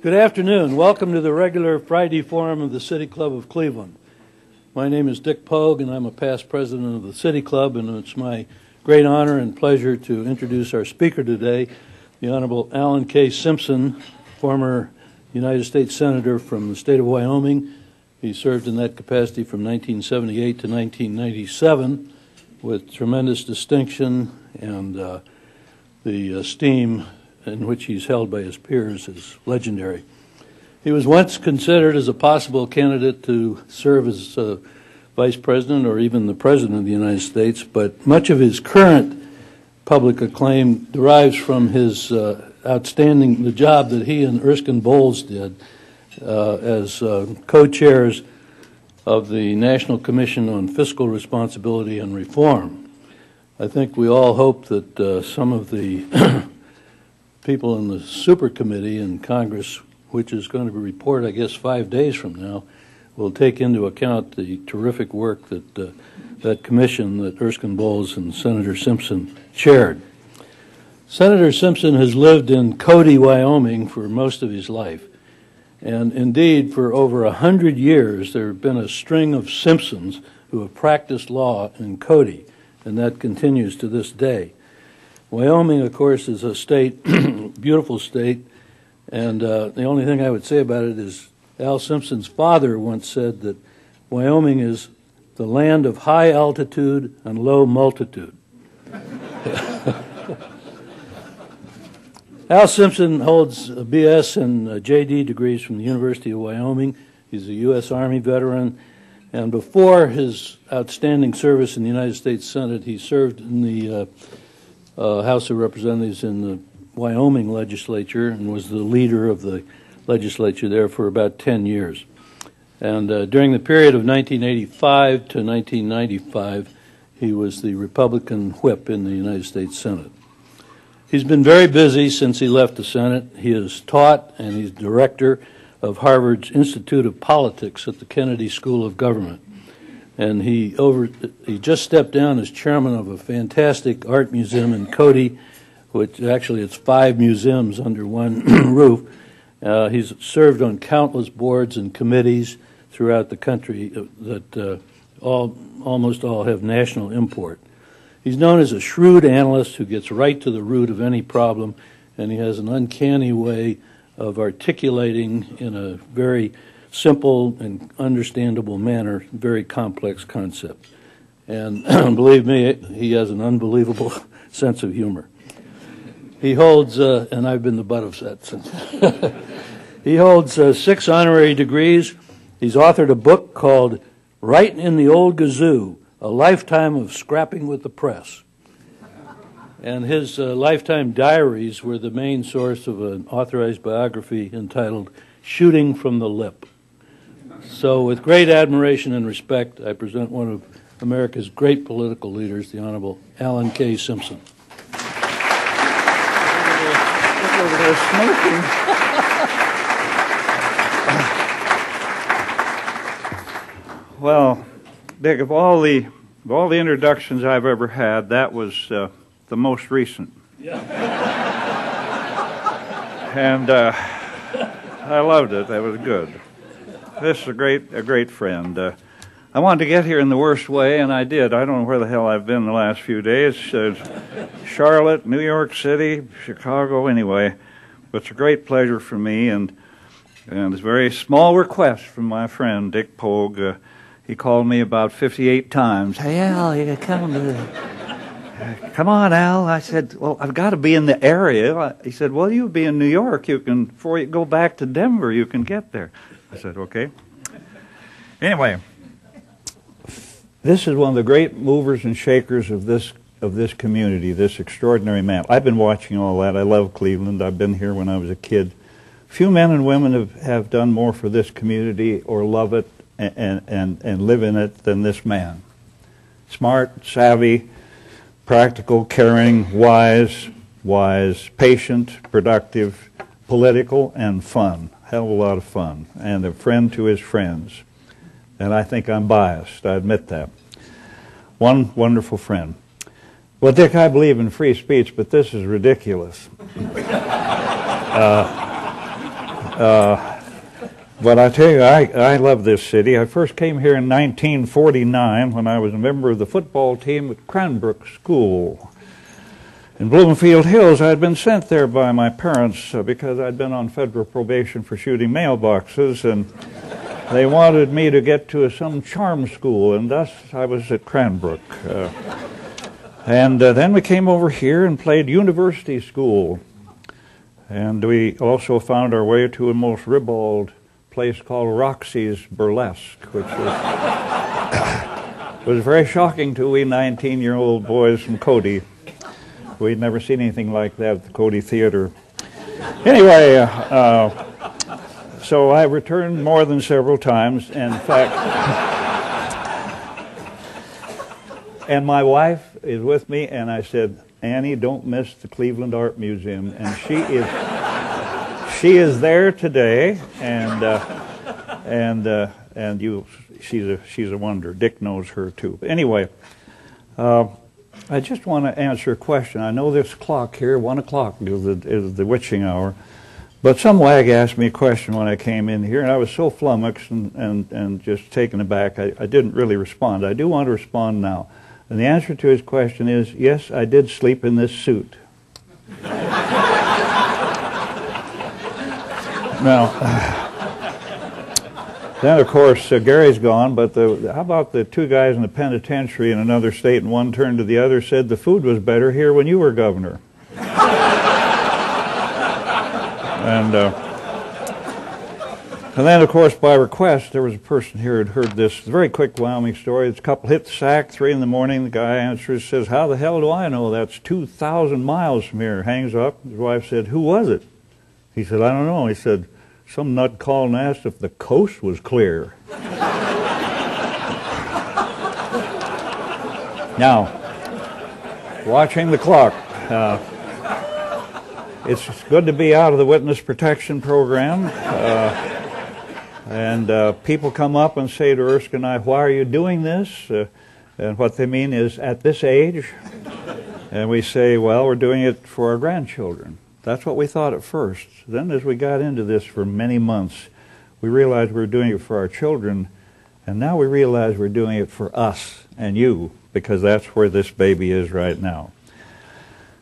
Good afternoon. Welcome to the regular Friday Forum of the City Club of Cleveland. My name is Dick Pogue, and I'm a past president of the City Club, and it's my great honor and pleasure to introduce our speaker today, the Honorable Alan K. Simpson, former United States Senator from the state of Wyoming. He served in that capacity from 1978 to 1997 with tremendous distinction, and the esteem in which he's held by his peers is legendary. He was once considered as a possible candidate to serve as vice president or even the president of the United States, but much of his current public acclaim derives from his the job that he and Erskine Bowles did as co-chairs of the National Commission on Fiscal Responsibility and Reform. I think we all hope that some of the people in the super committee in Congress, which is going to report, I guess, 5 days from now, will take into account the terrific work that that commission that Erskine Bowles and Senator Simpson chaired. Senator Simpson has lived in Cody, Wyoming for most of his life. And indeed, for over 100 years, there have been a string of Simpsons who have practiced law in Cody, and that continues to this day. Wyoming, of course, is a state, beautiful state, and the only thing I would say about it is Al Simpson's father once said that Wyoming is the land of high altitude and low multitude. Al Simpson holds a BS and JD degrees from the University of Wyoming. He's a U.S. Army veteran, and before his outstanding service in the United States Senate, he served in the House of Representatives in the Wyoming legislature and was the leader of the legislature there for about 10 years. And during the period of 1985 to 1995, he was the Republican whip in the United States Senate. He's been very busy since he left the Senate. He has taught, and he's director of Harvard's Institute of Politics at the Kennedy School of Government. And he just stepped down as chairman of a fantastic art museum in Cody, which actually it's 5 museums under one roof. He's served on countless boards and committees throughout the country that almost all have national import. He's known as a shrewd analyst who gets right to the root of any problem, and he has an uncanny way of articulating in a very simple and understandable manner very complex concepts. And believe me, he has an unbelievable sense of humor. He holds, and I've been the butt of that since. He holds 6 honorary degrees. He's authored a book called Writing in the Old Gazoo, A Lifetime of Scrapping with the Press. And his lifetime diaries were the main source of an authorized biography entitled Shooting from the Lip. So with great admiration and respect, I present one of America's great political leaders, the Honorable Alan K. Simpson. Over there smoking. Well, Dick, of all the introductions I've ever had, that was the most recent. Yeah. And I loved it. That was good. This is a great friend. I wanted to get here in the worst way, and I did. I don't know where the hell I've been the last few days. Charlotte, New York City, Chicago, anyway. But it's a great pleasure for me, and it's a very small request from my friend, Dick Pogue. He called me about 58 times. Hey, Al, you come come on, Al. I said, well, I've got to be in the area. He said, well, you'll be in New York. Before you go back to Denver, you can get there. I said, okay. Anyway, this is one of the great movers and shakers of this community, this extraordinary man. I've been watching all that. I love Cleveland. I've been here when I was a kid. Few men and women have done more for this community or love it and live in it than this man. Smart, savvy, practical, caring, wise, patient, productive, political, and fun. Hell of a lot of fun. And a friend to his friends. And I think I'm biased. I admit that. One wonderful friend. Well, Dick, I believe in free speech, but this is ridiculous. But I tell you, I love this city. I first came here in 1949 when I was a member of the football team at Cranbrook School. In Bloomfield Hills, I had been sent there by my parents because I'd been on federal probation for shooting mailboxes, and they wanted me to get to some charm school, and thus I was at Cranbrook. And then we came over here and played university school. And we also found our way to a most ribald place called Roxy's Burlesque, which was very shocking to we 19-year-old boys from Cody. We'd never seen anything like that at the Cody Theater. Anyway, so I returned more than several times. In fact, and my wife is with me, and I said, Annie, don't miss the Cleveland Art Museum. And she is there today, she's a wonder. Dick knows her too. But anyway, I just want to answer a question. I know this clock here, 1 o'clock is the witching hour, but some wag asked me a question when I came in here, and I was so flummoxed and just taken aback, I didn't really respond. I do want to respond now. And the answer to his question is, yes, I did sleep in this suit. Now, then of course Gary's gone, but how about the two guys in the penitentiary in another state, and one turned to the other, said the food was better here when you were governor. And then, of course, by request, there was a person here who had heard this very quick Wyoming story. This couple hit the sack, 3 in the morning. The guy answers, says, how the hell do I know? That's 2,000 miles from here. Hangs up. His wife said, who was it? He said, I don't know. He said, some nut called and asked if the coast was clear. Now, watching the clock. It's good to be out of the witness protection program. And people come up and say to Erskine and I, why are you doing this? And what they mean is, at this age. And we say, well, we're doing it for our grandchildren. That's what we thought at first. Then as we got into this for many months, we realized we were doing it for our children. And now we realize we're doing it for us and you, because that's where this baby is right now.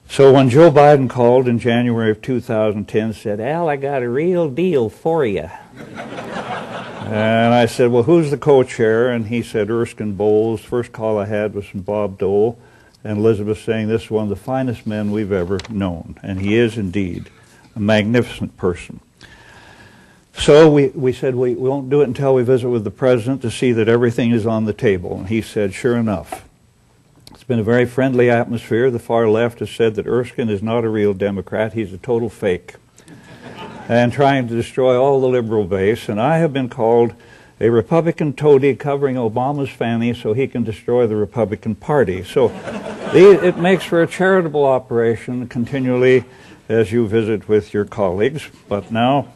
So when Joe Biden called in January of 2010, said, Al, I got a real deal for you. And I said, well, who's the co-chair? And he said, Erskine Bowles. First call I had was from Bob Dole, and Elizabeth saying, this is one of the finest men we've ever known. And he is indeed a magnificent person. So we said we won't do it until we visit with the president to see that everything is on the table. And he said, sure enough. It's been a very friendly atmosphere. The far left has said that Erskine is not a real Democrat. He's a total fake, and trying to destroy all the liberal base. And I have been called a Republican toady covering Obama's fanny so he can destroy the Republican Party. So it makes for a charitable operation continually as you visit with your colleagues. But now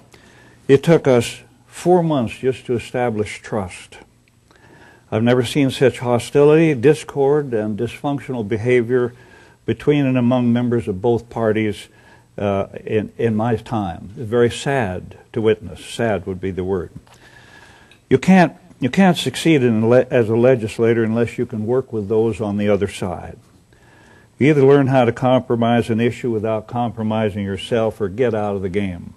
it took us 4 months just to establish trust. I've never seen such hostility, discord, and dysfunctional behavior between and among members of both parties in my time. It's very sad to witness. Sad would be the word. You can't succeed as a legislator unless you can work with those on the other side. You either learn how to compromise an issue without compromising yourself, or get out of the game.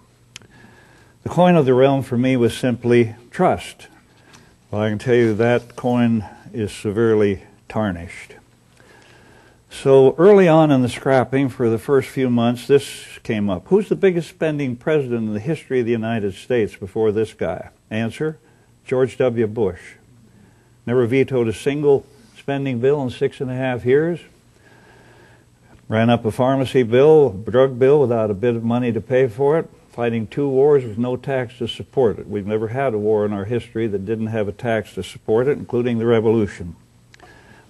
The coin of the realm for me was simply trust. Well, I can tell you that coin is severely tarnished. So early on in the scrapping, for the first few months, this came up. Who's the biggest spending president in the history of the United States before this guy? Answer, George W. Bush. Never vetoed a single spending bill in 6.5 years. Ran up a pharmacy bill, a drug bill without a bit of money to pay for it. Fighting 2 wars with no tax to support it. We've never had a war in our history that didn't have a tax to support it, including the Revolution.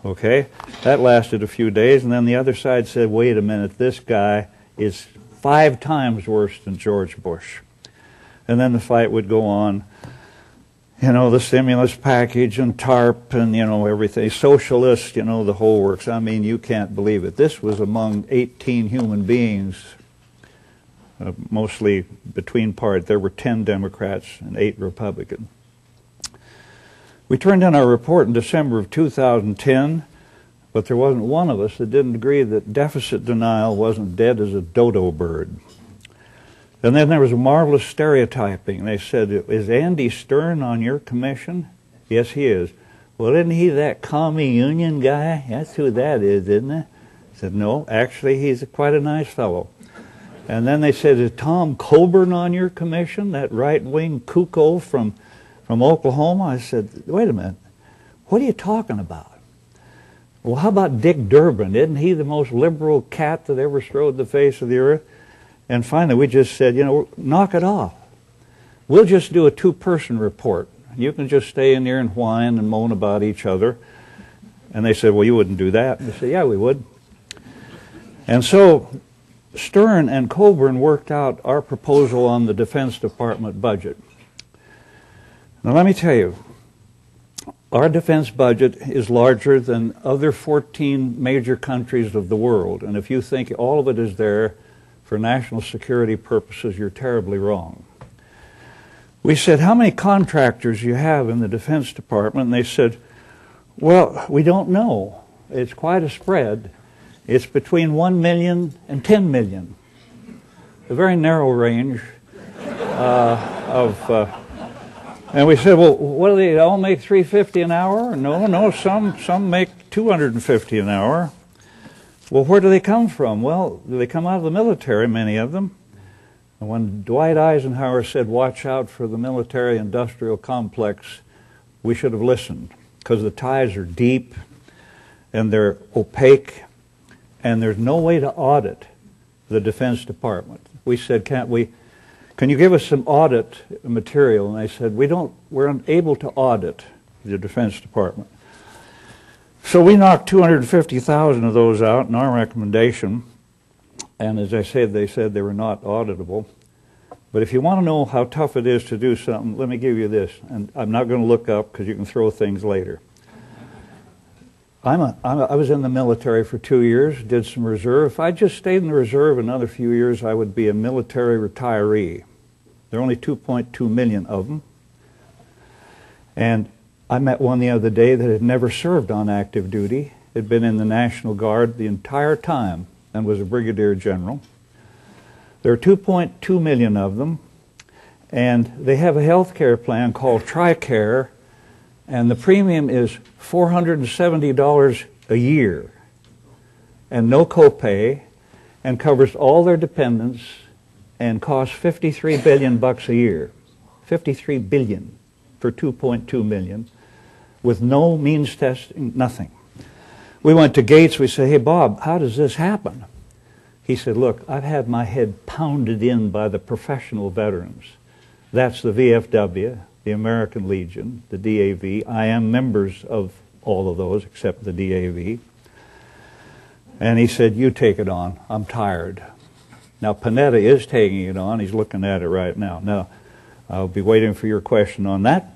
Okay, that lasted a few days, and then the other side said, wait a minute, this guy is 5 times worse than George Bush. And then the fight would go on. You know, the stimulus package and TARP and, you know, everything. Socialist, you know, the whole works. I mean, you can't believe it. This was among 18 human beings mostly between part. There were 10 Democrats and 8 Republicans. We turned in our report in December of 2010, but there wasn't one of us that didn't agree that deficit denial wasn't dead as a dodo bird. And then there was a marvelous stereotyping. They said, is Andy Stern on your commission? Yes, he is. Well, isn't he that commie union guy? That's who that is, isn't it? I said, no, actually, he's quite a nice fellow. And then they said, is Tom Coburn on your commission, that right-wing cuckold from Oklahoma? I said, wait a minute, what are you talking about? Well, how about Dick Durbin? Isn't he the most liberal cat that ever strode the face of the earth? And finally, we just said, knock it off. We'll just do a 2-person report. You can just stay in there and whine and moan about each other. And they said, well, you wouldn't do that. And they said, yeah, we would. And so Stern and Coburn worked out our proposal on the Defense Department budget. Now, let me tell you, our defense budget is larger than other 14 major countries of the world. And if you think all of it is there for national security purposes, you're terribly wrong. We said, how many contractors you have in the Defense Department? And they said, well, we don't know. It's quite a spread. It's between 1 million and 10 million. A very narrow range and we said, well, what do they all make $350 an hour? No, some make $250 an hour. Well, where do they come from? Well, they come out of the military, many of them. And when Dwight Eisenhower said, watch out for the military-industrial complex, we should have listened, because the ties are deep and they're opaque, and there's no way to audit the Defense Department. We said, can you give us some audit material? And they said, we're unable to audit the Defense Department. So we knocked 250,000 of those out in our recommendation. And as I said, they said they were not auditable. But if you want to know how tough it is to do something, let me give you this. And I'm not going to look up because you can throw things later. I was in the military for 2 years, did some reserve. If I just stayed in the reserve another few years, I would be a military retiree. There are only 2.2 million of them. And I met one the other day that had never served on active duty, had been in the National Guard the entire time and was a brigadier general. There are 2.2 million of them, and they have a health care plan called TRICARE, and the premium is $470 a year, and no copay, and covers all their dependents, and costs $53 billion bucks a year. $53 billion for 2.2 million, with no means testing, nothing. We went to Gates, we said, hey Bob, how does this happen? He said, look, I've had my head pounded in by the professional veterans. That's the VFW, the American Legion, the DAV. I am members of all of those except the DAV. And he said, you take it on. I'm tired. Now, Panetta is taking it on. He's looking at it right now. Now, I'll be waiting for your question on that.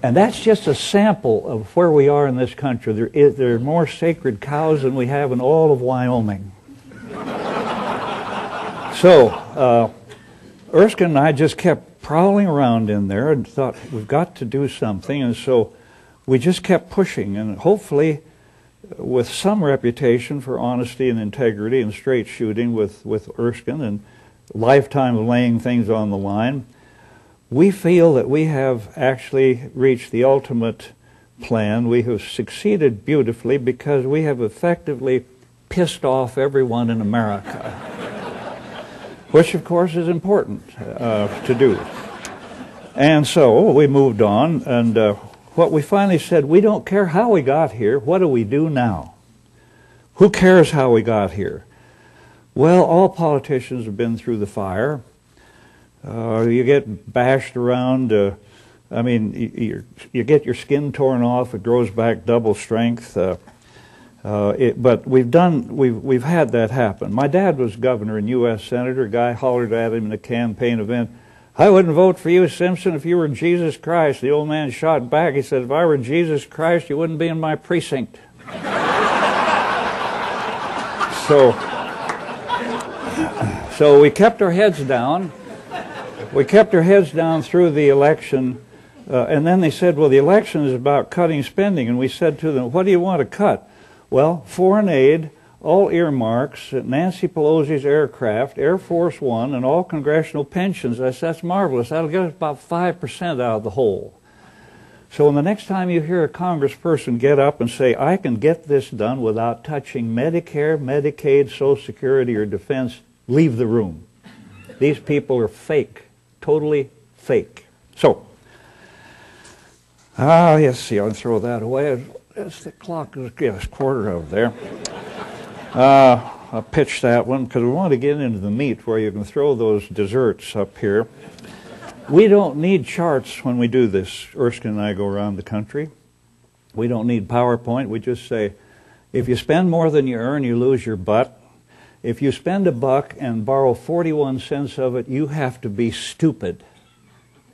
And that's just a sample of where we are in this country. There are more sacred cows than we have in all of Wyoming. So, Erskine and I just kept prowling around in there and thought, we've got to do something. And so we just kept pushing, and hopefully with some reputation for honesty and integrity and straight shooting with Erskine and lifetime of laying things on the line, we feel that we have actually reached the ultimate plan. We have succeeded beautifully because we have effectively pissed off everyone in America, which of course is important to do. And so we moved on, and what we finally said, we don't care how we got here, what do we do now? Who cares how we got here? Well, all politicians have been through the fire. You get bashed around. You get your skin torn off. It grows back double strength. But we've had that happen. My dad was governor and U.S. senator. A guy hollered at him in a campaign event, "I wouldn't vote for you, Simpson, if you were Jesus Christ." The old man shot back. He said, "If I were Jesus Christ, you wouldn't be in my precinct." So we kept our heads down. We kept our heads down through the election. And then they said, well, the election is about cutting spending. And we said to them, what do you want to cut? Well, foreign aid, all earmarks, Nancy Pelosi's aircraft, Air Force One, and all congressional pensions. I said, that's marvelous. That'll get us about 5% out of the whole. So the next time you hear a congressperson get up and say, I can get this done without touching Medicare, Medicaid, Social Security, or defense, leave the room. These people are fake, totally fake. So, yes, see, I'll throw that away. The clock is a quarter over there. I'll pitch that one because we want to get into the meat where you can throw those desserts up here. We don't need charts when we do this. Erskine and I go around the country. We don't need PowerPoint. We just say, if you spend more than you earn, you lose your butt. If you spend $1 and borrow 41 cents of it, you have to be stupid.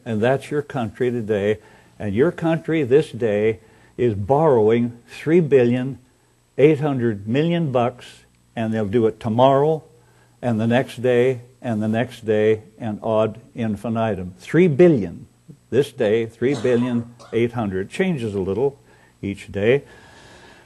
And that's your country today. And your country this day is borrowing $3,800,000,000, and they'll do it tomorrow and the next day and the next day and ad infinitum. 3 billion this day, 3,800,000,000. Changes a little each day.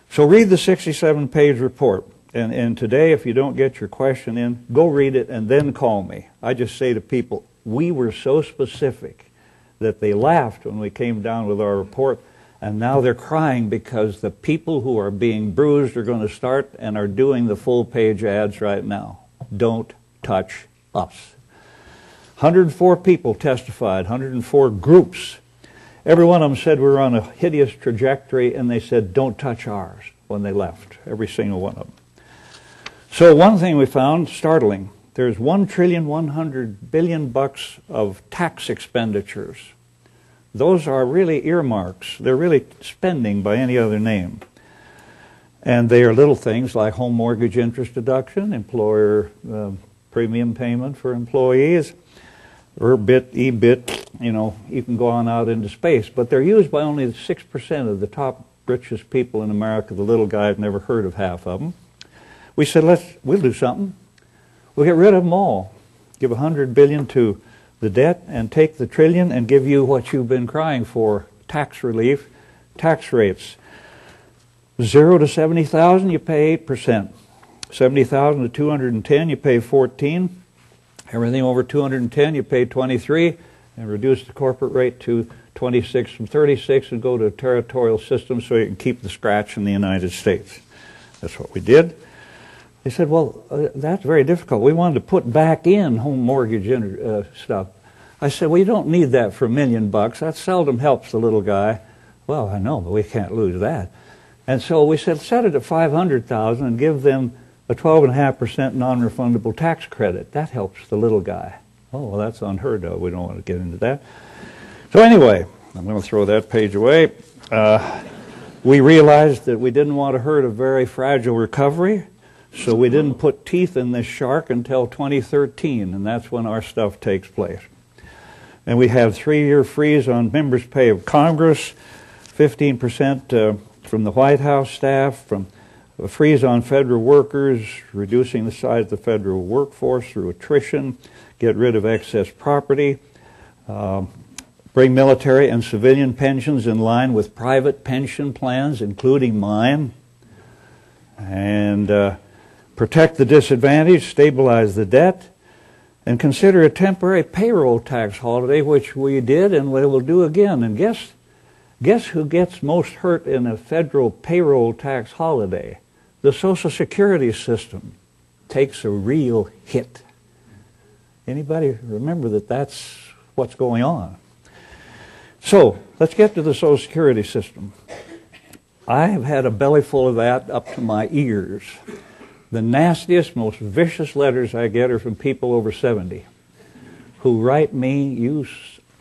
So read the 67-page report. And today, if you don't get your question in, go read it and then call me. I just say to people, we were so specific that they laughed when we came down with our report, and now they're crying because the people who are being bruised are going to start and are doing the full-page ads right now. Don't touch us. 104 people testified, 104 groups. Every one of them said we were on a hideous trajectory, and they said, don't touch ours when they left, every single one of them. So one thing we found, startling, there's $1,100,000,000,000 of tax expenditures. Those are really earmarks. They're really spending by any other name. And they are little things like home mortgage interest deduction, employer premium payment for employees, EBIT, EBIT, you can go on out into space. But they're used by only 6% of the top richest people in America. The little guy, I've never heard of half of them. We said, we'll do something. We'll get rid of them all. Give $100 billion to the debt and take the $1 trillion and give you what you've been crying for, tax relief, tax rates. 0 to 70,000, you pay 8%. 70,000 to 210, you pay 14. Everything over 210, you pay 23, and reduce the corporate rate to 26 from 36 and go to a territorial system so you can keep the scratch in the United States. That's what we did. They said, well, that's very difficult. We wanted to put back in home mortgage stuff. I said, well, you don't need that for $1 million. That seldom helps the little guy. Well, I know, but we can't lose that. And so we said, set it at $500,000 and give them a 12.5% non-refundable tax credit. That helps the little guy. Oh, well, that's unheard of. We don't want to get into that. So anyway, I'm going to throw that page away. We realized that we didn't want to hurt a very fragile recovery. So we didn't put teeth in this shark until 2013, and that's when our stuff takes place. And we have 3-year freeze on members' pay of Congress, 15% from the White House staff, from a freeze on federal workers, reducing the size of the federal workforce through attrition, get rid of excess property, bring military and civilian pensions in line with private pension plans, including mine, and protect the disadvantaged, stabilize the debt, and consider a temporary payroll tax holiday, which we did and we will do again. And guess who gets most hurt in a federal payroll tax holiday? The Social Security system takes a real hit. Anybody remember that that's what's going on? So let's get to the Social Security system. I have had a belly full of that up to my ears. The nastiest, most vicious letters I get are from people over 70 who write me, you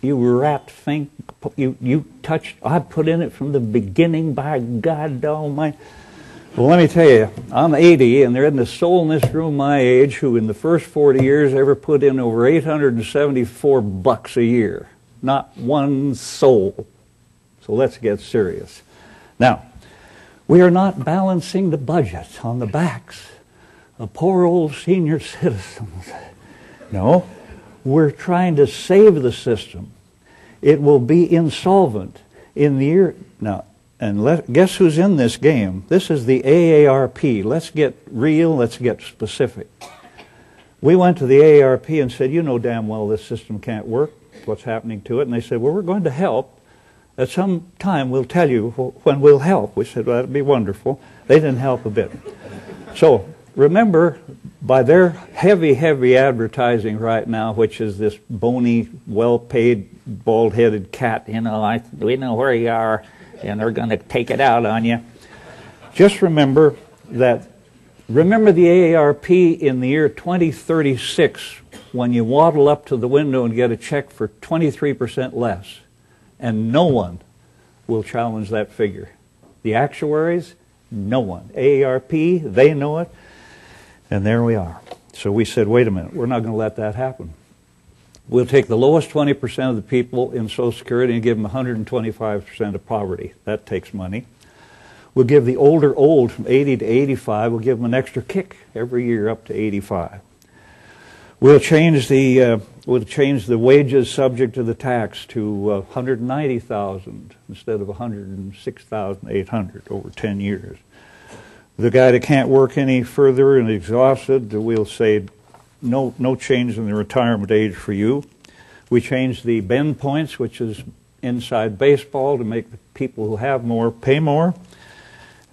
rat fink, you touched, I put in it from the beginning, by God almighty. Well, let me tell you, I'm 80, and there isn't a soul in this room my age who in the first 40 years ever put in over $874 a year. Not one soul. So let's get serious. Now, we are not balancing the budget on the backs of poor old senior citizens. No, we're trying to save the system. It will be insolvent in the year now. And guess who's in this game? This is the AARP. Let's get real. Let's get specific. We went to the AARP and said, you know damn well this system can't work. What's happening to it? And they said, well, we're going to help. At some time, we'll tell you when we'll help. We said, well, that'd be wonderful. They didn't help a bit. So remember, by their heavy, heavy advertising right now, which is this bony, well-paid, bald-headed cat, you know, we know where you are, and they're going to take it out on you. Just remember the AARP in the year 2036, when you waddle up to the window and get a check for 23% less, and no one will challenge that figure. The actuaries, no one. AARP, they know it, and there we are. So we said, wait a minute, we're not going to let that happen. We'll take the lowest 20% of the people in Social Security and give them 125% of poverty. That takes money. We'll give the older old from 80 to 85, we'll give them an extra kick every year up to 85. We'll change the wages subject to the tax to $190,000 instead of $106,800 over 10 years. The guy that can't work any further and exhausted, we'll say no change in the retirement age for you. We changed the bend points, which is inside baseball, to make the people who have more pay more.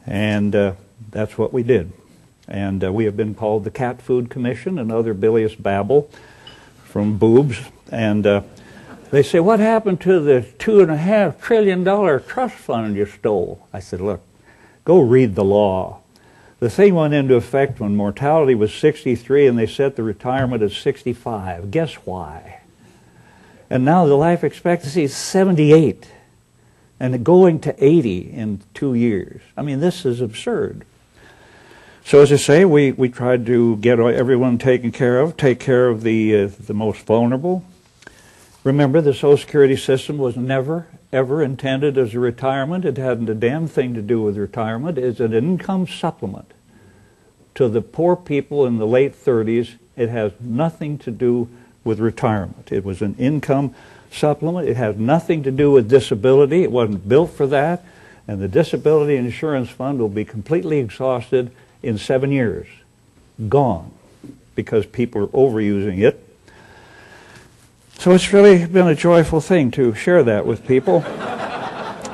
And that's what we did. And we have been called the Cat Food Commission and other bilious babble from boobs. And they say, what happened to the $2.5 trillion trust fund you stole? I said, look, go read the law. The thing went into effect when mortality was 63 and they set the retirement at 65. Guess why? And now the life expectancy is 78 and going to 80 in 2 years. I mean, this is absurd. So as I say, we tried to get everyone taken care of, take care of the most vulnerable. Remember, the Social Security system was never, ever intended as a retirement. It hadn't a damn thing to do with retirement. It's an income supplement. To the poor people in the late 30s, it has nothing to do with retirement. It was an income supplement. It has nothing to do with disability. It wasn't built for that. And the disability insurance fund will be completely exhausted in 7 years. Gone. Because people are overusing it. So it's really been a joyful thing to share that with people.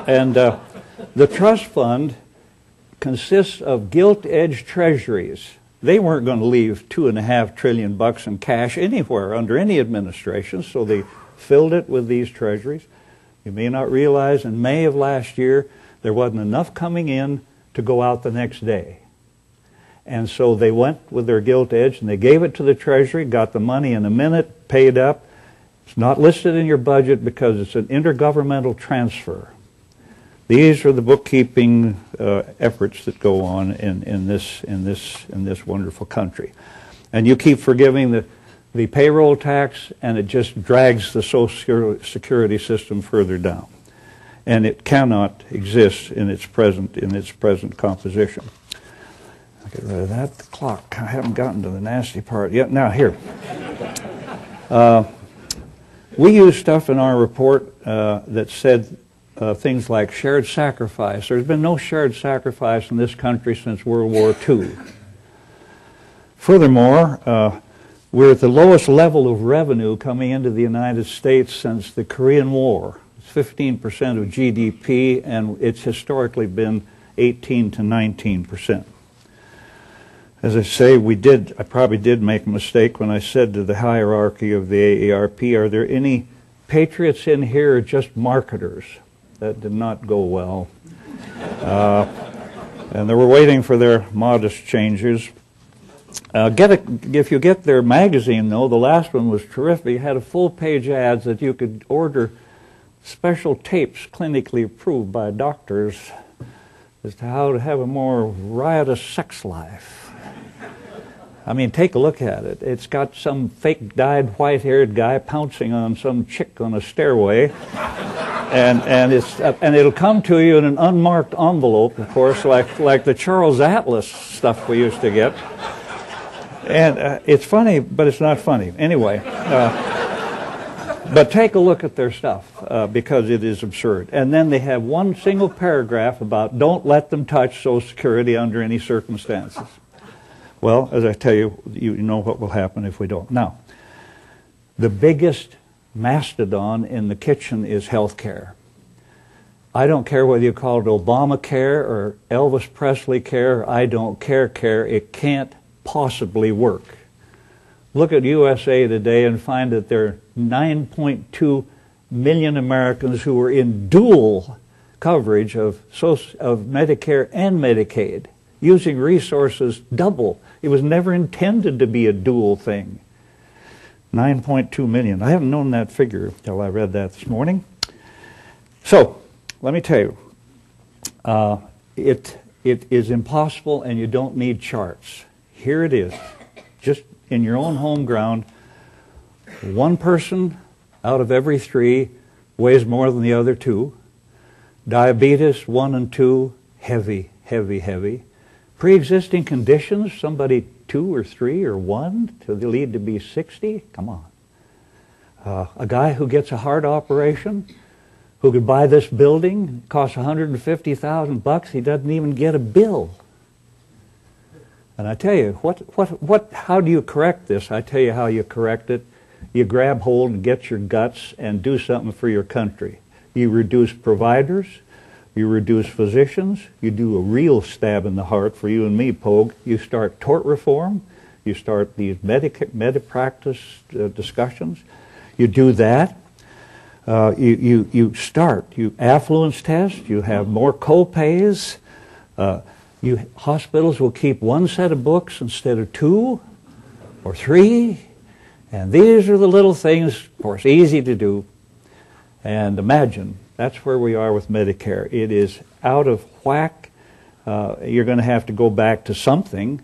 And the trust fund consists of gilt-edged treasuries. They weren't going to leave $2.5 trillion in cash anywhere under any administration, so they filled it with these treasuries. You may not realize in May of last year there wasn't enough coming in to go out the next day. And so they went with their gilt edge and they gave it to the Treasury, got the money in a minute, paid up. It's not listed in your budget because it's an intergovernmental transfer. These are the bookkeeping efforts that go on in this wonderful country. And you keep forgiving the payroll tax, and it just drags the Social Security system further down. And it cannot exist in its present composition. I'll get rid of that. The clock. I haven't gotten to the nasty part yet. Now, here. We used stuff in our report that said things like shared sacrifice. There's been no shared sacrifice in this country since World War II. Furthermore, we're at the lowest level of revenue coming into the United States since the Korean War. It's 15% of GDP, and it's historically been 18 to 19%. As I say, I probably did make a mistake when I said to the hierarchy of the AARP, are there any patriots in here or just marketers? That did not go well. And they were waiting for their modest changes. If you get their magazine, though, the last one was terrific. It had a full-page ads that you could order special tapes clinically approved by doctors as to how to have a more riotous sex life. I mean, take a look at it. It's got some fake dyed white-haired guy pouncing on some chick on a stairway, and it'll come to you in an unmarked envelope, of course, like the Charles Atlas stuff we used to get. And it's funny, but it's not funny. Anyway, but take a look at their stuff because it is absurd. And then they have one single paragraph about don't let them touch Social Security under any circumstances. Well, as I tell you, you know what will happen if we don't. Now, the biggest mastodon in the kitchen is health care. I don't care whether you call it Obamacare or Elvis Presley care, I don't care, it can't possibly work. Look at USA Today and find that there are 9.2 million Americans who are in dual coverage of Medicare and Medicaid, using resources double. It was never intended to be a dual thing. 9.2 million. I haven't known that figure until I read that this morning. So, let me tell you, it is impossible and you don't need charts. Here it is, just in your own home ground. One person out of every 3 weighs more than the other 2. Diabetes, 1 and 2, heavy, heavy, heavy. Pre-existing conditions, somebody 2 or 3 or 1 to lead to be 60? Come on. A guy who gets a heart operation, who could buy this building, costs $150,000, he doesn't even get a bill. And I tell you, how do you correct this? I tell you how you correct it. You grab hold and get your guts and do something for your country. You reduce providers, you reduce physicians, you do a real stab in the heart for you and me, Pogue. You start tort reform, you start these medipractice discussions. You do that. You affluence test, you have more co-pays, hospitals will keep 1 set of books instead of 2 or 3, and these are the little things, of course, easy to do. And imagine, that's where we are with Medicare. It is out of whack. You're going to have to go back to something,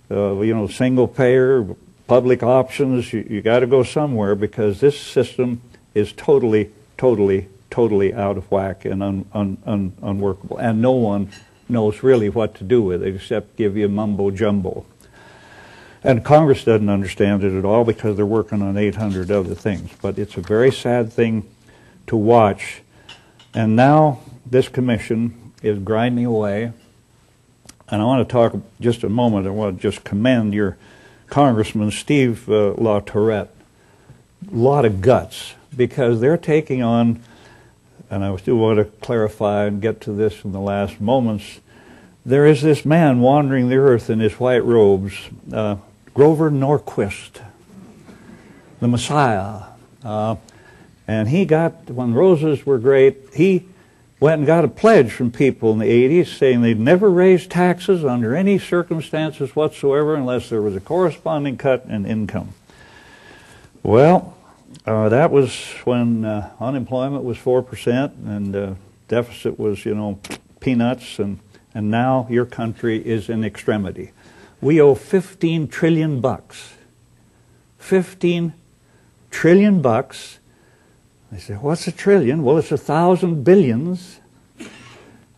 single payer, public options. You got to go somewhere because this system is totally out of whack and unworkable. And no one knows really what to do with it except give you mumbo jumbo. And Congress doesn't understand it at all because they're working on 800 other things. But it's a very sad thing to watch. And now this commission is grinding away. And I want to talk just a moment. I want to just commend your Congressman Steve LaTourette. A lot of guts, because they're taking on, and I still want to clarify and get to this in the last moments, there is this man wandering the earth in his white robes, Grover Norquist, the Messiah. And he got, when roses were great, he went and got a pledge from people in the 80s saying they'd never raise taxes under any circumstances whatsoever unless there was a corresponding cut in income. Well, that was when unemployment was 4% and deficit was, peanuts, and now your country is in extremity. We owe $15 trillion. $15 trillion. I say, what's a trillion? Well, it's 1,000 billions.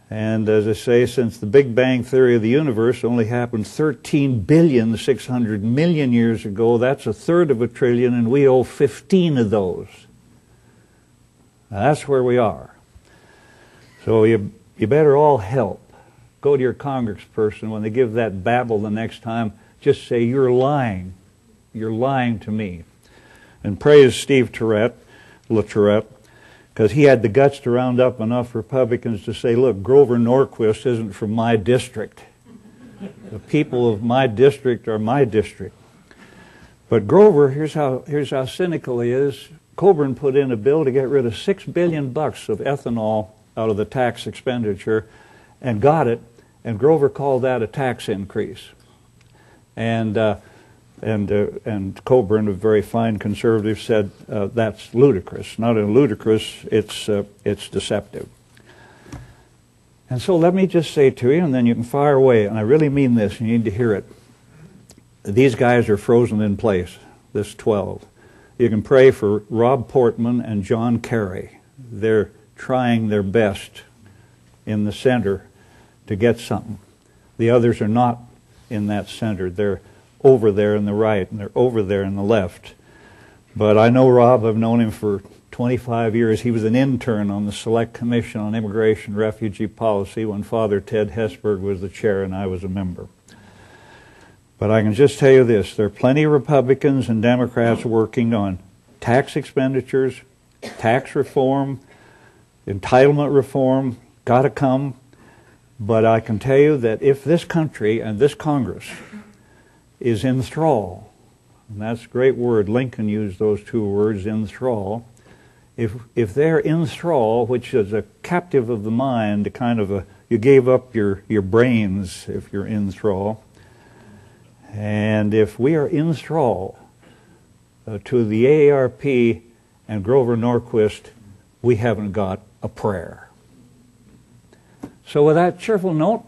And as I say, since the Big Bang Theory of the universe only happened 13,600,000,000 years ago, that's 1/3 of a trillion, and we owe 15 of those. Now, that's where we are. So you better all help. Go to your congressperson when they give that babble the next time. Just say, you're lying. You're lying to me. And praise Steve LaTourette, because he had the guts to round up enough Republicans to say, look, Grover Norquist isn't from my district. The people of my district are my district. But Grover, here's how cynical he is. Coburn put in a bill to get rid of $6 billion of ethanol out of the tax expenditure and got it, and Grover called that a tax increase. And Coburn, a very fine conservative, said that's ludicrous. Not only ludicrous, it's deceptive. And so let me just say to you, and then you can fire away, and I really mean this, you need to hear it. These guys are frozen in place, this 12. You can pray for Rob Portman and John Kerry. They're trying their best in the center to get something. The others are not in that center. They're over there in the right, and they're over there in the left. But I know Rob. I've known him for 25 years. He was an intern on the Select Commission on Immigration and Refugee Policy when Father Ted Hesburgh was the chair and I was a member. But I can just tell you this, there are plenty of Republicans and Democrats working on tax expenditures, tax reform, entitlement reform, got to come. But I can tell you that if this country and this Congress is in thrall, and that's a great word, Lincoln used those two words, in thrall, if they're in thrall, which is a captive of the mind, kind of you gave up your brains if you're in thrall, and if we are in thrall to the AARP and Grover Norquist, we haven't got a prayer. So with that cheerful note,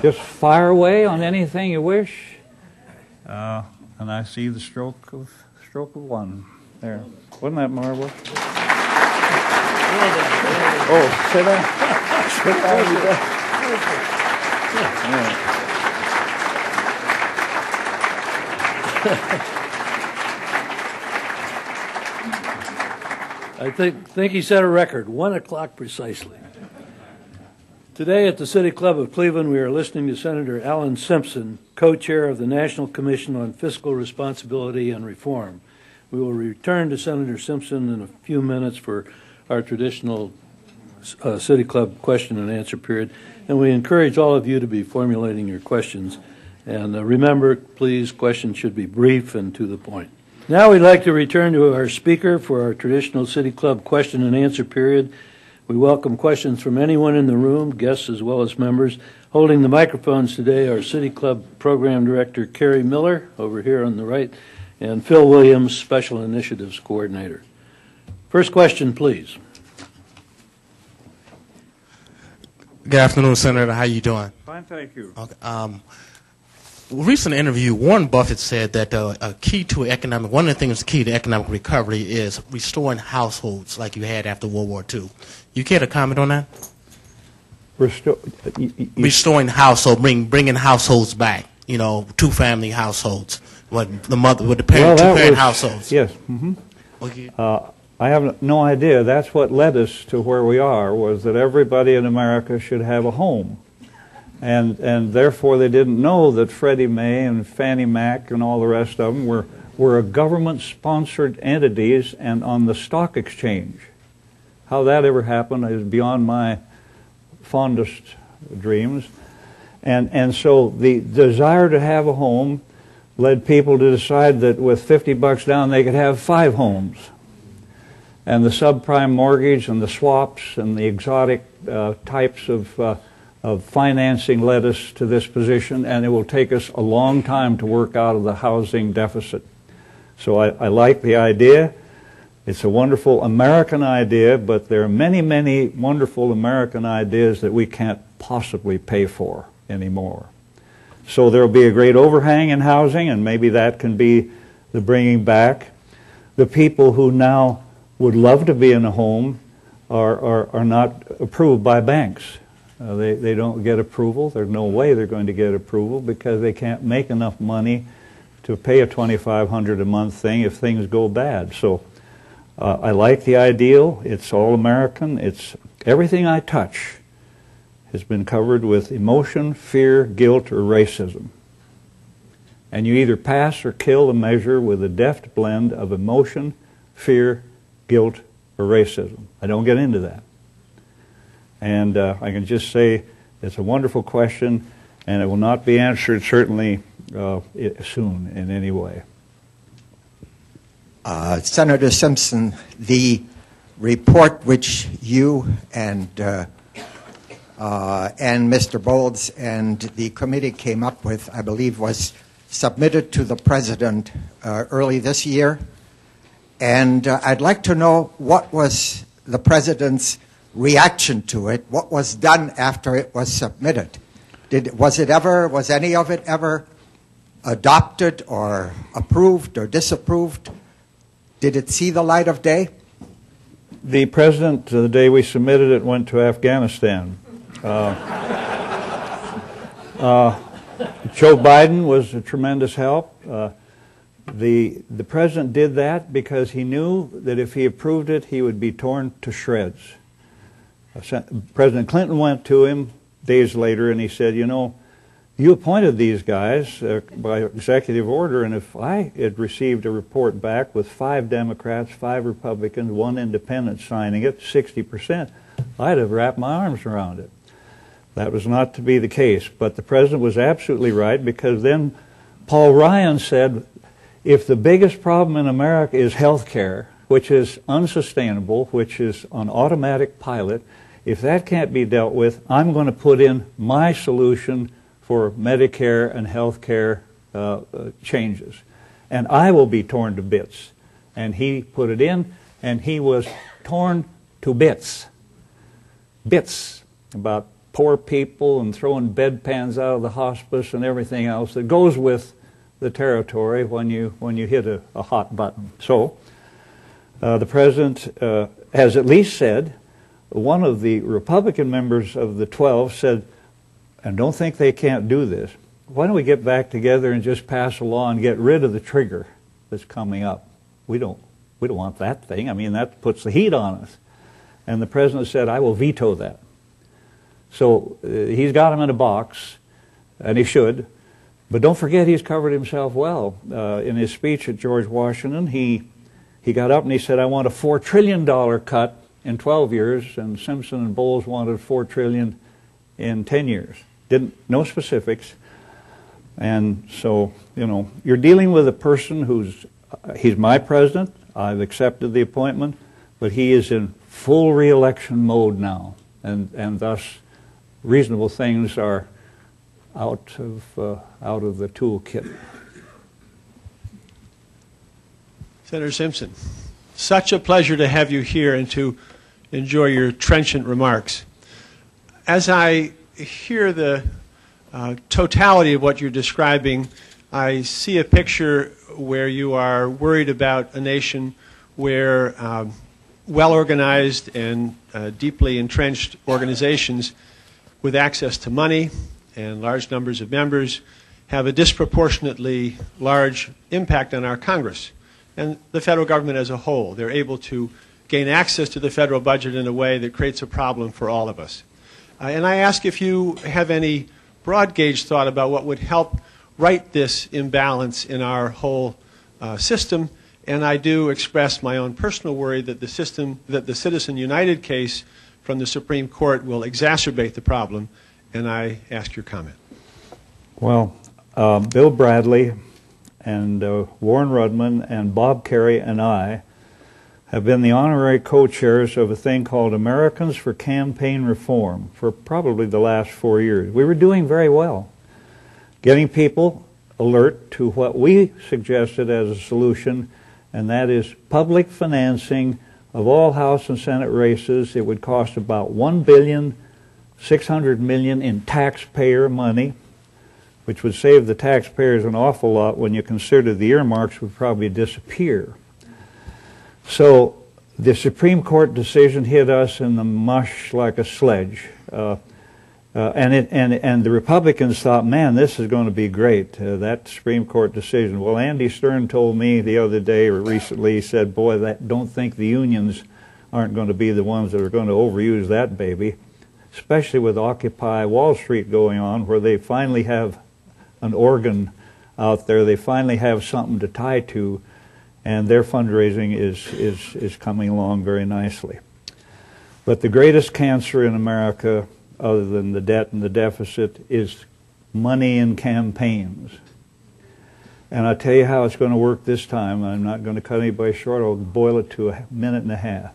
just fire away on anything you wish. And I see the stroke of one there. Wasn't that marvelous? Oh, sit down. Sit down. I think he set a record, 1 o'clock precisely. Today at the City Club of Cleveland, we are listening to Senator Alan Simpson, co-chair of the National Commission on Fiscal Responsibility and Reform. We will return to Senator Simpson in a few minutes for our traditional City Club question and answer period, and we encourage all of you to be formulating your questions. And remember, please, questions should be brief and to the point. Now we'd like to return to our speaker for our traditional City Club question and answer period. We welcome questions from anyone in the room, guests as well as members. Holding the microphones today are City Club Program Director Carrie Miller, over here on the right, and Phil Williams, Special Initiatives Coordinator. First question, please. Good afternoon, Senator. How you doing? Fine, thank you. Okay. Recent interview, Warren Buffett said that one of the things key to economic recovery is restoring households like you had after World War II. You care to comment on that? Restoring households, bringing households back. You know, two-family households, the two-parent households. Yes. Mm-hmm. Okay. I have no idea. That's what led us to where we are, was that everybody in America should have a home. And therefore they didn't know that Freddie Mae and Fannie Mac and all the rest of them were government-sponsored entities and on the stock exchange. How that ever happened is beyond my fondest dreams. And so the desire to have a home led people to decide that with $50 down they could have 5 homes. And the subprime mortgage and the swaps and the exotic types of financing led us to this position, and it will take us a long time to work out of the housing deficit. So I like the idea. It's a wonderful American idea, but there are many, many wonderful American ideas that we can't possibly pay for anymore. So there will be a great overhang in housing, and maybe that can be the bringing back. The people who now would love to be in a home are not approved by banks. They don't get approval. There's no way they're going to get approval because they can't make enough money to pay a $2,500 a month thing if things go bad. So I like the ideal. It's all American. It's everything I touch has been covered with emotion, fear, guilt, or racism. And you either pass or kill the measure with a deft blend of emotion, fear, guilt, or racism. I don't get into that. And I can just say it's a wonderful question, and it will not be answered certainly soon in any way. Senator Simpson, the report which you and Mr. Bowles and the committee came up with, I believe, was submitted to the President early this year. And I'd like to know what was the President's reaction to it, what was done after it was submitted. Was any of it ever adopted or approved or disapproved? Did it see the light of day? The President, the day we submitted it, went to Afghanistan. Joe Biden was a tremendous help. The president did that because he knew that if he approved it, he would be torn to shreds. President Clinton went to him days later and he said, you know, you appointed these guys by executive order, and if I had received a report back with 5 Democrats, 5 Republicans, 1 independent signing it, 60%, I'd have wrapped my arms around it. That was not to be the case, but the president was absolutely right, because then Paul Ryan said, if the biggest problem in America is health care, which is unsustainable, which is on automatic pilot, if that can't be dealt with, I'm going to put in my solution for Medicare and health care changes. And I will be torn to bits. And he put it in, and he was torn to bits. Bits about poor people and throwing bedpans out of the hospice and everything else that goes with the territory when you hit a hot button. So the president has at least said, one of the Republican members of the 12 said, and don't think they can't do this, why don't we get back together and just pass a law and get rid of the trigger that's coming up? We don't want that thing. I mean, that puts the heat on us. And the president said, I will veto that. So he's got him in a box, and he should. But don't forget, he's covered himself well. In his speech at George Washington, he got up and he said, I want a $4 trillion cut in 12 years, and Simpson and Bowles wanted $4 trillion in 10 years. No specifics. And so, you know, you're dealing with a person he's my president. I've accepted the appointment, but he is in full re-election mode now, and thus reasonable things are out of the toolkit. Senator Simpson, such a pleasure to have you here and to enjoy your trenchant remarks. As I hear the totality of what you're describing, I see a picture where you are worried about a nation where well-organized and deeply entrenched organizations with access to money and large numbers of members have a disproportionately large impact on our Congress and the federal government as a whole. They're able to gain access to the federal budget in a way that creates a problem for all of us. And I ask if you have any broad gauge thought about what would help right this imbalance in our whole system. And I do express my own personal worry that the Citizen United case from the Supreme Court will exacerbate the problem, and I ask your comment. Well, Bill Bradley and Warren Rudman and Bob Kerrey and I have been the honorary co-chairs of a thing called Americans for Campaign Reform for probably the last 4 years. We were doing very well, getting people alert to what we suggested as a solution, and that is public financing of all House and Senate races. It would cost about $1.6 billion in taxpayer money, which would save the taxpayers an awful lot when you consider the earmarks would probably disappear. So the Supreme Court decision hit us in the mush like a sledge. And the Republicans thought, man, this is going to be great, that Supreme Court decision. Well, Andy Stern told me the other day or recently, he said, boy, don't think the unions aren't going to be the ones that are going to overuse that baby, especially with Occupy Wall Street going on, where they finally have an organ out there. They finally have something to tie to, and their fundraising is coming along very nicely. But the greatest cancer in America, other than the debt and the deficit, is money in campaigns. And I'll tell you how it's going to work this time. I'm not going to cut anybody short. I'll boil it to a minute and a half.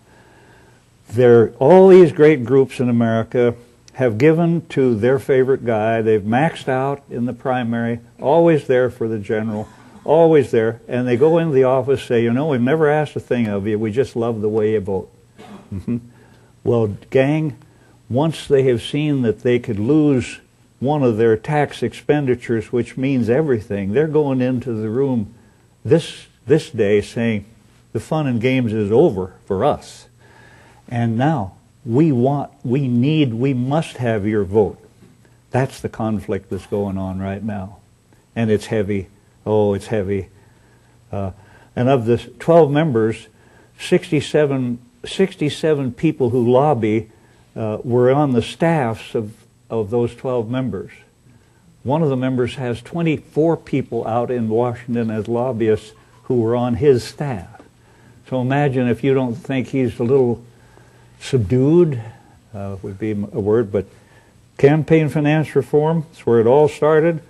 All these great groups in America have given to their favorite guy. They've maxed out in the primary, always there for the general, always there. And they go into the office and say, you know, we've never asked a thing of you. We just love the way you vote. Well, gang, once they have seen that they could lose one of their tax expenditures, which means everything, they're going into the room this day saying the fun and games is over for us. And now we must have your vote. That's the conflict that's going on right now. and it's heavy. Oh, it's heavy. And of the 12 members, 67 people who lobby were on the staffs of those 12 members. One of the members has 24 people out in Washington as lobbyists who were on his staff. So imagine if you don't think he's a little subdued, would be a word, but campaign finance reform, that's where it all started.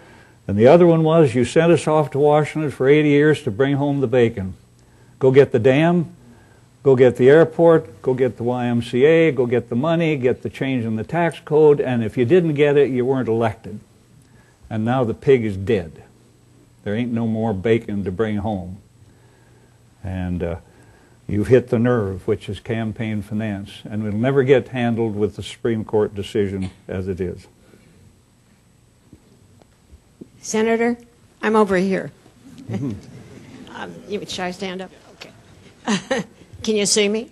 And the other one was, you sent us off to Washington for 80 years to bring home the bacon. Go get the dam, go get the airport, go get the YMCA, go get the money, get the change in the tax code, and if you didn't get it, you weren't elected. And now the pig is dead. There ain't no more bacon to bring home. And you've hit the nerve, which is campaign finance, and it'll never get handled with the Supreme Court decision as it is. Senator, I'm over here. Should I stand up? Okay. Can you see me?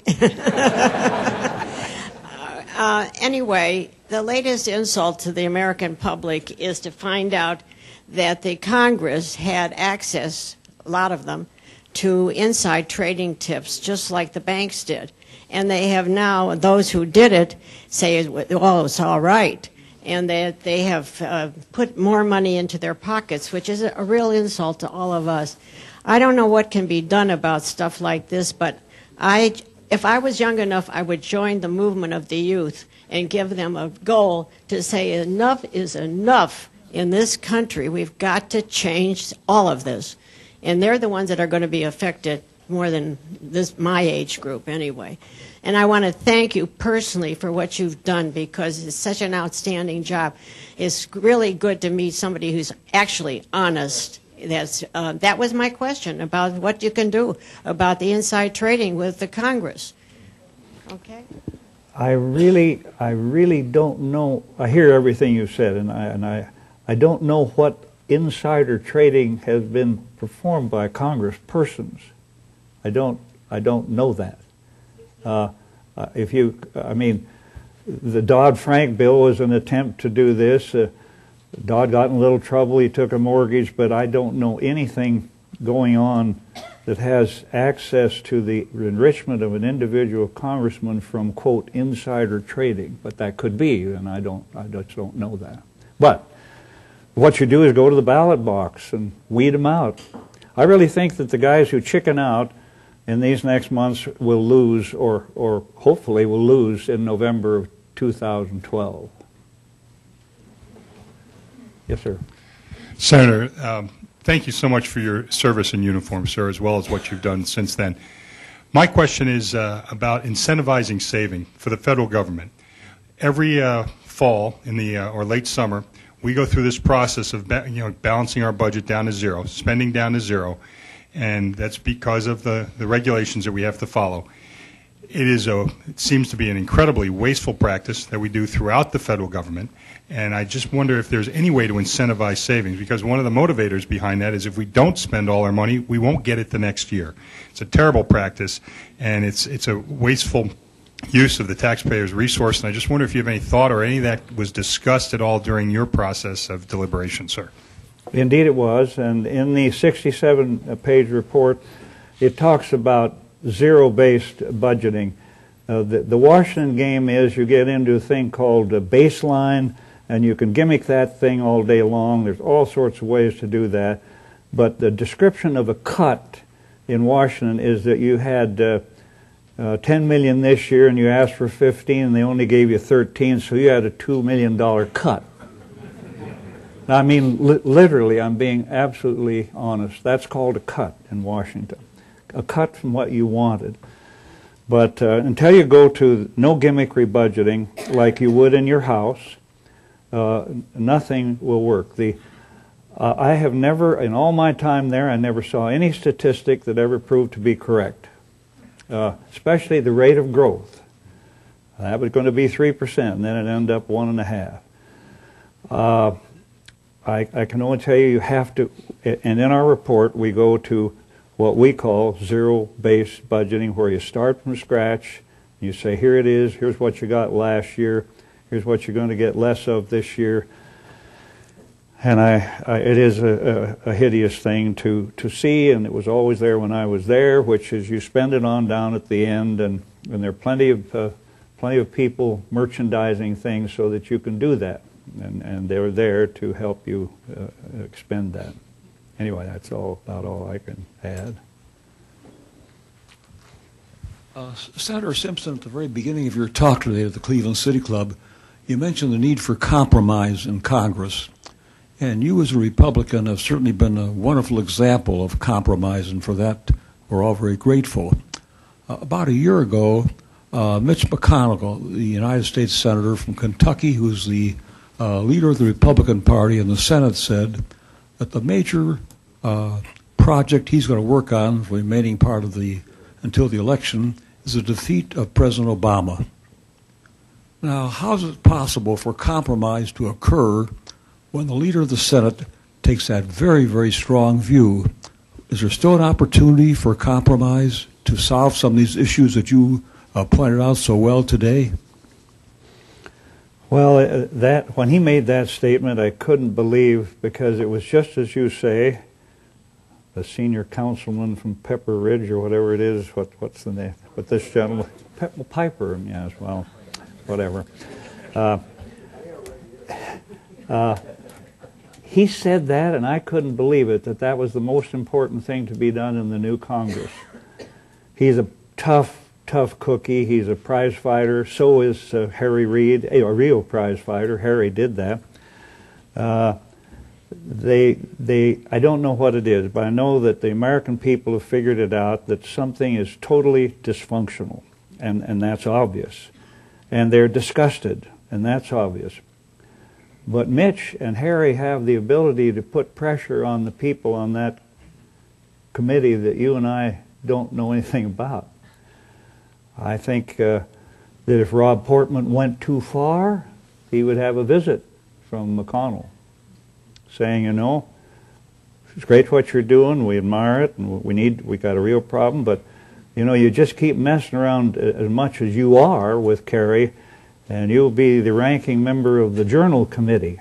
Anyway, the latest insult to the American public is to find out that the Congress had access, a lot of them, to inside trading tips, just like the banks did. And they have now, those who did it say, well, it's all right. And that they have put more money into their pockets, which is a real insult to all of us. I don't know what can be done about stuff like this, but if I was young enough, I would join the movement of the youth and give them a goal to say enough is enough in this country. We've got to change all of this. And they're the ones that are going to be affected more than my age group anyway. And I want to thank you personally for what you've done, because it's such an outstanding job. It's really good to meet somebody who's actually honest. That was my question about what you can do about the inside trading with the Congress. Okay? I really don't know. I hear everything you said, and I don't know what insider trading has been performed by Congress persons. I don't know that. The Dodd-Frank bill was an attempt to do this. Dodd got in a little trouble. He took a mortgage, but I don't know anything going on that has access to the enrichment of an individual congressman from, quote, insider trading. But that could be, and I just don't know that. But what you do is go to the ballot box and weed them out. I really think that the guys who chicken out in these next months will lose, or hopefully will lose in November of 2012. Yes, sir. Senator, thank you so much for your service in uniform, sir, as well as what you've done since then. My question is about incentivizing saving for the federal government. Every fall in the or late summer, we go through this process of balancing our budget down to zero, spending down to zero, and that's because of the regulations that we have to follow. It seems to be an incredibly wasteful practice that we do throughout the federal government, and I just wonder if there's any way to incentivize savings, because one of the motivators behind that is if we don't spend all our money, we won't get it the next year. It's a terrible practice, and it's a wasteful use of the taxpayers' resource, and I just wonder if you have any thought or any of that was discussed at all during your process of deliberation, sir. Indeed it was, and in the 67-page report, it talks about zero-based budgeting. The Washington game is you get into a thing called a baseline, and you can gimmick that thing all day long. There's all sorts of ways to do that. But the description of a cut in Washington is that you had $10 million this year, and you asked for 15, and they only gave you 13, so you had a $2 million cut. Now, I mean, literally, I'm being absolutely honest. That's called a cut in Washington. A cut from what you wanted. But until you go to no gimmickry budgeting like you would in your house, nothing will work. I have never, in all my time there, I never saw any statistic that ever proved to be correct, especially the rate of growth. That was going to be 3%, and then it ended up 1.5%. I can only tell you have to, and in our report we go to what we call zero-based budgeting, where you start from scratch. You say, here it is, here's what you got last year, here's what you're going to get less of this year. And it is a hideous thing to see, and it was always there when I was there, which is you spend it on down at the end, and there are plenty of people merchandising things so that you can do that, and they're there to help you expend that. Anyway, that's about all I can add. Senator Simpson, at the very beginning of your talk today at the Cleveland City Club, you mentioned the need for compromise in Congress. And you as a Republican have certainly been a wonderful example of compromise, and for that we're all very grateful. About a year ago, Mitch McConnell, the United States Senator from Kentucky, who's the leader of the Republican Party in the Senate, said that the major project he's going to work on for the remaining part of until the election is the defeat of President Obama. Now, how is it possible for compromise to occur when the leader of the Senate takes that very, very strong view? Is there still an opportunity for compromise to solve some of these issues that you pointed out so well today? Well, when he made that statement, I couldn't believe, because it was just as you say. The senior councilman from Pepper Ridge, or whatever it is, what's the name? What this gentleman, Piper, yes, well, whatever. He said that, and I couldn't believe it, that was the most important thing to be done in the new Congress. He's a tough cookie. He's a prize fighter. So is Harry Reid, a real prize fighter. Harry did that. I don't know what it is, but I know that the American people have figured it out, that something is totally dysfunctional, and that's obvious. And they're disgusted, and that's obvious. But Mitch and Harry have the ability to put pressure on the people on that committee that you and I don't know anything about. I think that if Rob Portman went too far, he would have a visit from McConnell saying, you know, it's great what you're doing, we admire it, and we got a real problem, but you know, you just keep messing around as much as you are with Kerry, and you'll be the ranking member of the Journal Committee.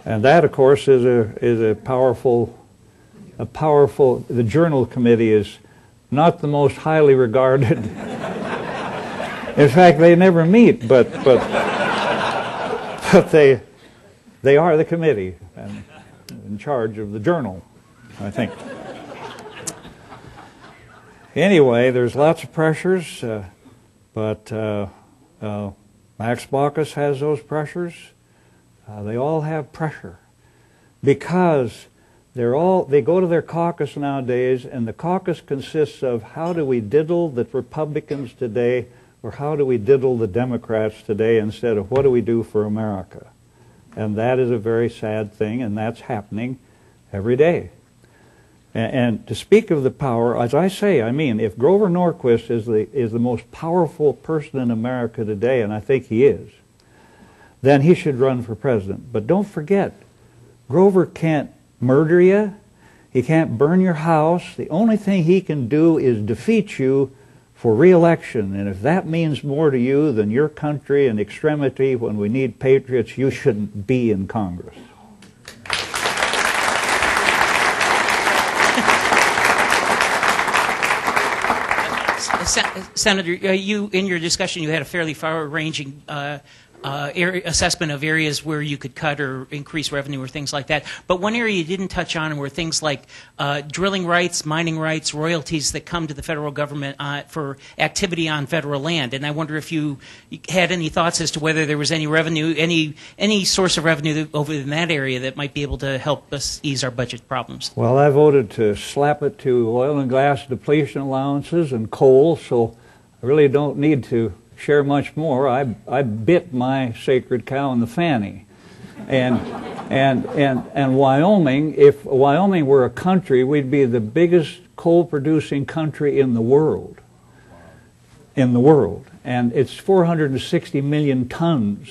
And that, of course, is a powerful. The Journal Committee is not the most highly regarded. In fact, they never meet, but they are the committee and in charge of the Journal, I think. Anyway, there's lots of pressures, but Max Baucus has those pressures. They all have pressure because they go to their caucus nowadays, and the caucus consists of how do we diddle the Republicans today, or how do we diddle the Democrats today, instead of what do we do for America. And that is a very sad thing, and that's happening every day. And to speak of the power, as I say, I mean, if Grover Norquist is the most powerful person in America today, and I think he is, then he should run for president. But don't forget, Grover can't murder you. He can't burn your house. The only thing he can do is defeat you for re-election. And if that means more to you than your country and extremity when we need patriots, you shouldn't be in Congress. Senator, you in your discussion, you had a fairly far-ranging assessment of areas where you could cut or increase revenue or things like that. But one area you didn't touch on were things like drilling rights, mining rights, royalties that come to the federal government for activity on federal land. And I wonder if you had any thoughts as to whether there was any revenue, any source of revenue over in that area that might be able to help us ease our budget problems. Well, I voted to slap it to oil and gas depletion allowances and coal, so I really don't need to share much more. I bit my sacred cow in the fanny. And Wyoming, if Wyoming were a country, we'd be the biggest coal-producing country in the world. And it's 460 million tons.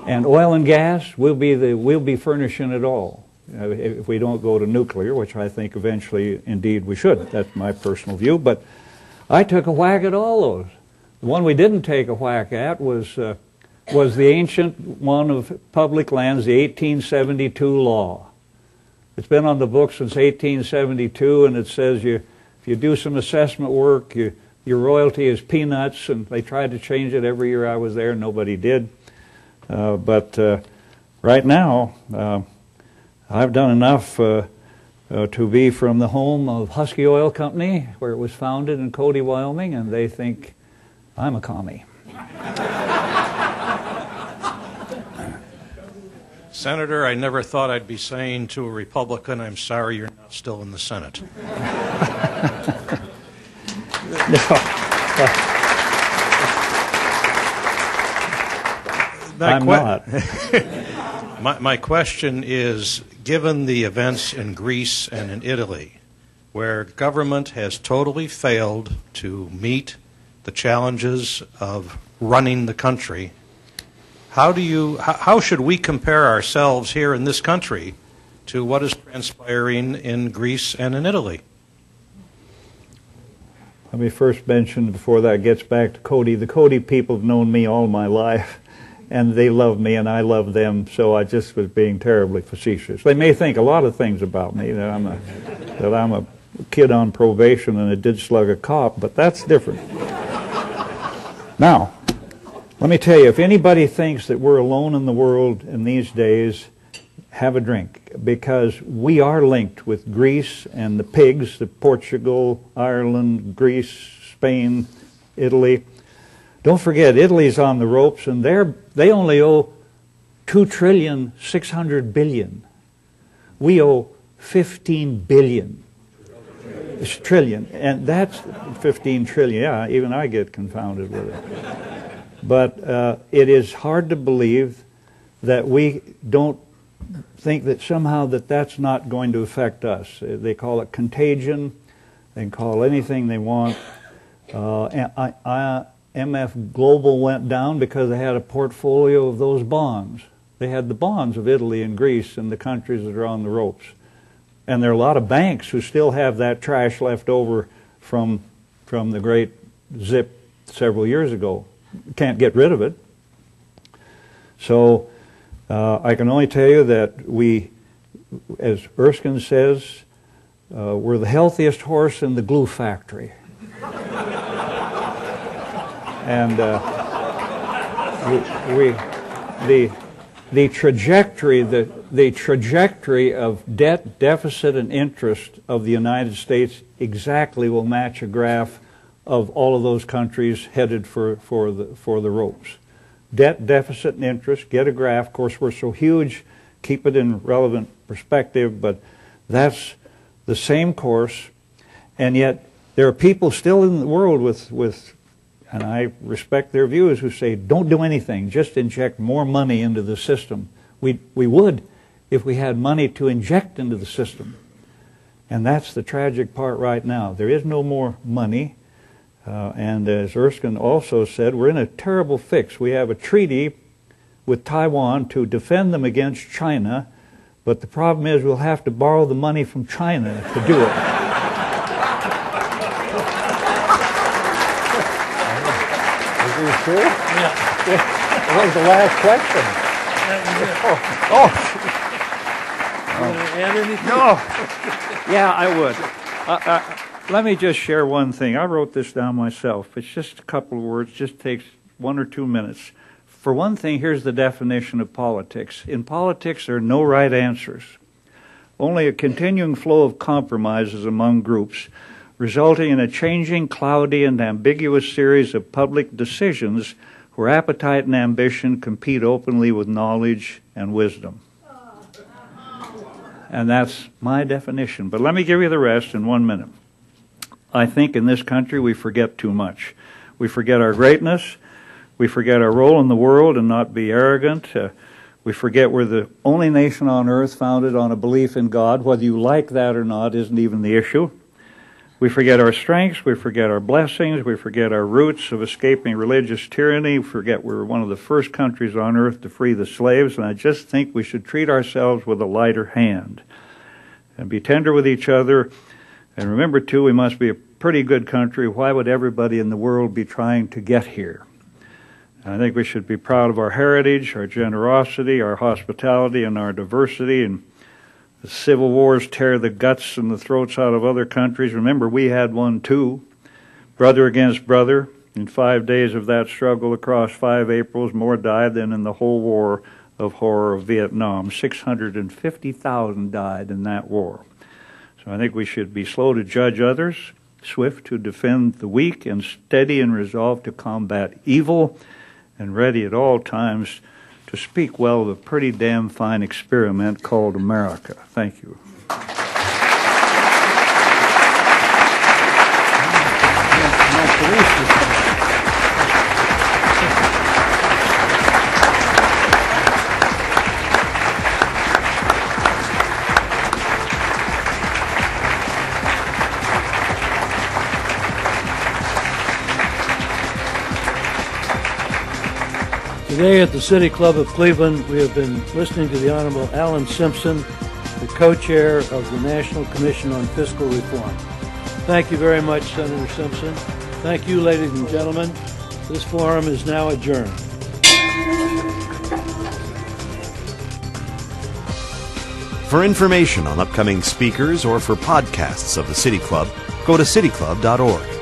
And oil and gas, we'll be furnishing it all. If we don't go to nuclear, which I think eventually, indeed, we should. That's my personal view. But I took a whack at all those. The one we didn't take a whack at was the ancient one of public lands, the 1872 law. It's been on the books since 1872, and it says if you do some assessment work, your royalty is peanuts, and they tried to change it every year I was there, and nobody did. But right now, I've done enough to be from the home of Husky Oil Company, where it was founded in Cody, Wyoming, and they think I'm a commie. Senator, I never thought I'd be saying to a Republican, I'm sorry you're not still in the Senate. I'm not. My question is, given the events in Greece and in Italy, where government has totally failed to meet the challenges of running the country, how should we compare ourselves here in this country to what is transpiring in Greece and in Italy? Let me first mention, before that gets back to Cody, the Cody people have known me all my life, and they love me and I love them, so I just was being terribly facetious. They may think a lot of things about me, that I'm a kid on probation and I did slug a cop, but that's different. Now, let me tell you, if anybody thinks that we're alone in the world in these days, have a drink, because we are linked with Greece and the pigs, the Portugal, Ireland, Greece, Spain, Italy. Don't forget, Italy's on the ropes, and they only owe $2.6 trillion. We owe $15 billion. It's trillion, and that's 15 trillion. Yeah, even I get confounded with it. But it is hard to believe that we don't think that somehow that's not going to affect us. They call it contagion. They can call it anything they want. MF Global went down because they had a portfolio of those bonds. They had the bonds of Italy and Greece and the countries that are on the ropes. And there are a lot of banks who still have that trash left over from the great zip several years ago. Can't get rid of it. So I can only tell you that we, as Erskine says, we're the healthiest horse in the glue factory. And the trajectory of debt, deficit, and interest of the United States exactly will match a graph of all of those countries headed for the ropes. Debt, deficit, and interest, get a graph. Of course, we're so huge, keep it in relevant perspective, but that's the same course. And yet, there are people still in the world with and I respect their views, who say, don't do anything, just inject more money into the system. We would if we had money to inject into the system. And that's the tragic part right now. There is no more money. And as Erskine also said, we're in a terrible fix. We have a treaty with Taiwan to defend them against China, but the problem is we'll have to borrow the money from China to do it. Are you sure? Yeah. That was the last question. Add anything? No. Yeah, I would. Let me just share one thing. I wrote this down myself. It's just a couple of words. Just takes 1 or 2 minutes. For one thing, here's the definition of politics. In politics, there are no right answers. Only a continuing flow of compromises among groups, resulting in a changing, cloudy, and ambiguous series of public decisions where appetite and ambition compete openly with knowledge and wisdom. And that's my definition. But let me give you the rest in 1 minute. I think in this country we forget too much. We forget our greatness. We forget our role in the world and not be arrogant. We forget we're the only nation on earth founded on a belief in God. Whether you like that or not isn't even the issue. We forget our strengths. We forget our blessings. We forget our roots of escaping religious tyranny. We forget we were one of the first countries on earth to free the slaves. And I just think we should treat ourselves with a lighter hand and be tender with each other. And remember, too, we must be pretty good country. Why would everybody in the world be trying to get here? I think we should be proud of our heritage, our generosity, our hospitality, and our diversity. And the civil wars tear the guts and the throats out of other countries. Remember, we had one too. Brother against brother. In 5 days of that struggle across 5 Aprils, more died than in the whole war of horror of Vietnam. 650,000 died in that war. So I think we should be slow to judge others, swift to defend the weak, and steady in resolve to combat evil, and ready at all times to speak well of a pretty damn fine experiment called America. Thank you. Today at the City Club of Cleveland, we have been listening to the Honorable Alan Simpson, the co-chair of the National Commission on Fiscal Reform. Thank you very much, Senator Simpson. Thank you, ladies and gentlemen. This forum is now adjourned. For information on upcoming speakers or for podcasts of the City Club, go to cityclub.org.